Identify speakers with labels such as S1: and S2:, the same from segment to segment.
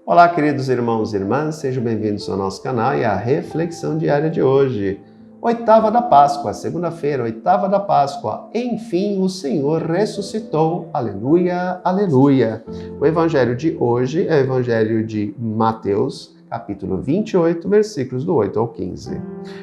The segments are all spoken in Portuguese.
S1: Olá, queridos irmãos e irmãs, sejam bem-vindos ao nosso canal e à reflexão diária de hoje. Oitava da Páscoa, segunda-feira, oitava da Páscoa. Enfim, o Senhor ressuscitou. Aleluia, aleluia. O evangelho de hoje é o evangelho de Mateus, capítulo 28, versículos do 8 ao 15.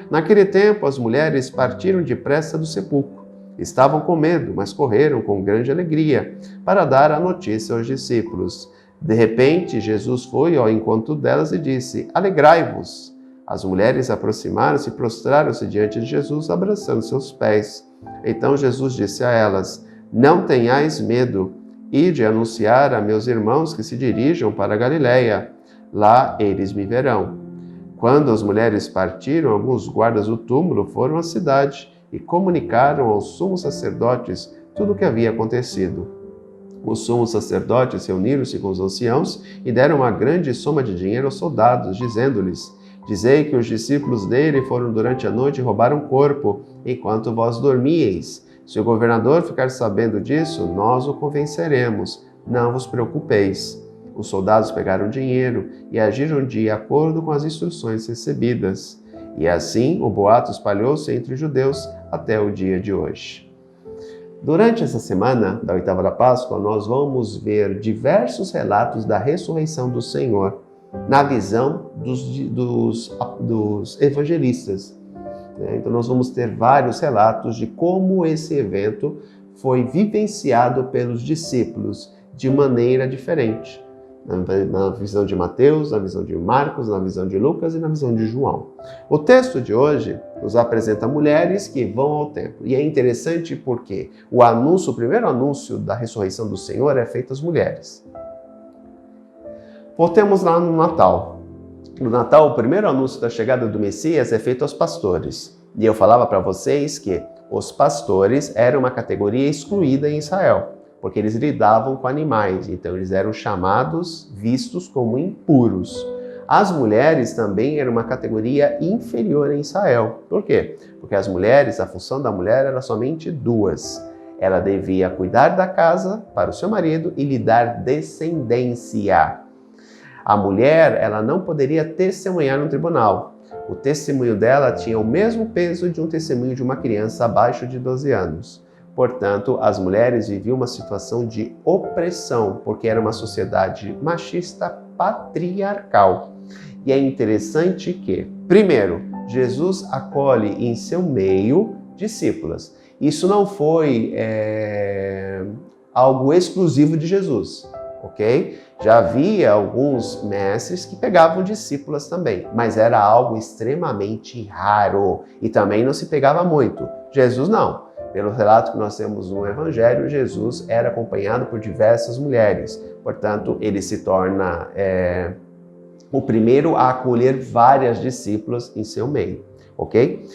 S1: Naquele tempo, as mulheres partiram depressa do sepulcro. Estavam com medo, mas correram com grande alegria para dar a notícia aos discípulos. De repente, Jesus foi ao encontro delas e disse: Alegrai-vos! As mulheres aproximaram-se e prostraram-se diante de Jesus, abraçando seus pés. Então Jesus disse a elas: Não tenhais medo, ide anunciar a meus irmãos que se dirijam para a Galileia. Lá eles me verão. Quando as mulheres partiram, alguns guardas do túmulo foram à cidade e comunicaram aos sumos sacerdotes tudo o que havia acontecido. Os sumos sacerdotes reuniram-se com os anciãos e deram uma grande soma de dinheiro aos soldados, dizendo-lhes: Dizei que os discípulos dele foram durante a noite e roubaram o corpo, enquanto vós dormíeis. Se o governador ficar sabendo disso, nós o convenceremos. Não vos preocupeis. Os soldados pegaram o dinheiro e agiram de acordo com as instruções recebidas. E assim o boato espalhou-se entre os judeus até o dia de hoje. Durante essa semana da oitava da Páscoa, nós vamos ver diversos relatos da ressurreição do Senhor na visão dos evangelistas. Então nós vamos ter vários relatos de como esse evento foi vivenciado pelos discípulos de maneira diferente. Na visão de Mateus, na visão de Marcos, na visão de Lucas e na visão de João. O texto de hoje nos apresenta mulheres que vão ao templo. E é interessante porque o primeiro anúncio da ressurreição do Senhor é feito às mulheres. Voltemos lá no Natal. No Natal, o primeiro anúncio da chegada do Messias é feito aos pastores. E eu falava para vocês que os pastores eram uma categoria excluída em Israel, porque eles lidavam com animais, então eles eram vistos como impuros. As mulheres também eram uma categoria inferior em Israel. Por quê? Porque as mulheres, a função da mulher era somente duas. Ela devia cuidar da casa para o seu marido e lhe dar descendência. A mulher, ela não poderia testemunhar no tribunal. O testemunho dela tinha o mesmo peso de um testemunho de uma criança abaixo de 12 anos. Portanto, as mulheres viviam uma situação de opressão, porque era uma sociedade machista patriarcal. E é interessante que, primeiro, Jesus acolhe em seu meio discípulas. Isso não foi algo exclusivo de Jesus, ok? Já havia alguns mestres que pegavam discípulas também, mas era algo extremamente raro e também não se pegava muito. Jesus não. Pelo relato que nós temos no Evangelho, Jesus era acompanhado por diversas mulheres. Portanto, ele se torna o primeiro a acolher várias discípulas em seu meio, ok?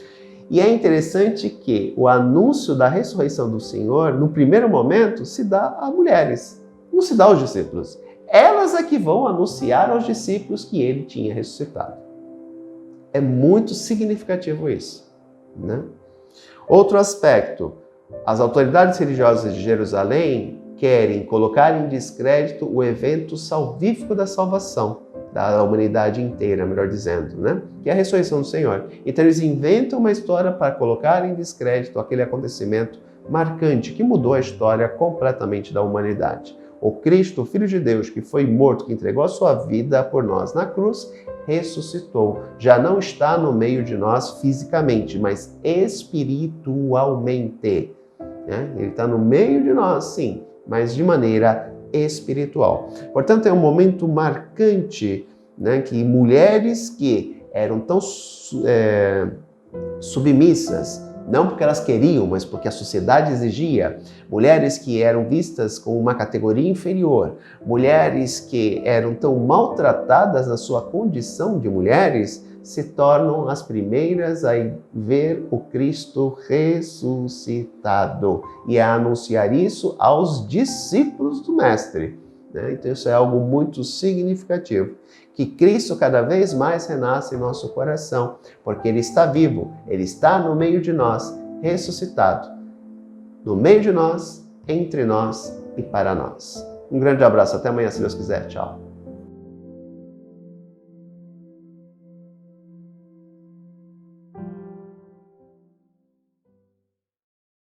S1: E é interessante que o anúncio da ressurreição do Senhor, no primeiro momento, se dá a mulheres, não se dá aos discípulos. Elas é que vão anunciar aos discípulos que ele tinha ressuscitado. É muito significativo isso, né? Outro aspecto, as autoridades religiosas de Jerusalém querem colocar em descrédito o evento salvífico da salvação, da humanidade inteira, melhor dizendo, né? Que é a ressurreição do Senhor. Então eles inventam uma história para colocar em descrédito aquele acontecimento marcante que mudou a história completamente da humanidade. O Cristo, o Filho de Deus, que foi morto, que entregou a sua vida por nós na cruz, ressuscitou. Já não está no meio de nós fisicamente, mas espiritualmente. Né? Ele está no meio de nós, sim, mas de maneira espiritual. Portanto, é um momento marcante, né, que mulheres que eram tão submissas, não porque elas queriam, mas porque a sociedade exigia, mulheres que eram vistas como uma categoria inferior, mulheres que eram tão maltratadas na sua condição de mulheres, se tornam as primeiras a ver o Cristo ressuscitado e a anunciar isso aos discípulos do Mestre. Então isso é algo muito significativo. Que Cristo cada vez mais renasce em nosso coração, porque Ele está vivo, Ele está no meio de nós, ressuscitado. No meio de nós, entre nós e para nós. Um grande abraço, até amanhã se Deus quiser. Tchau.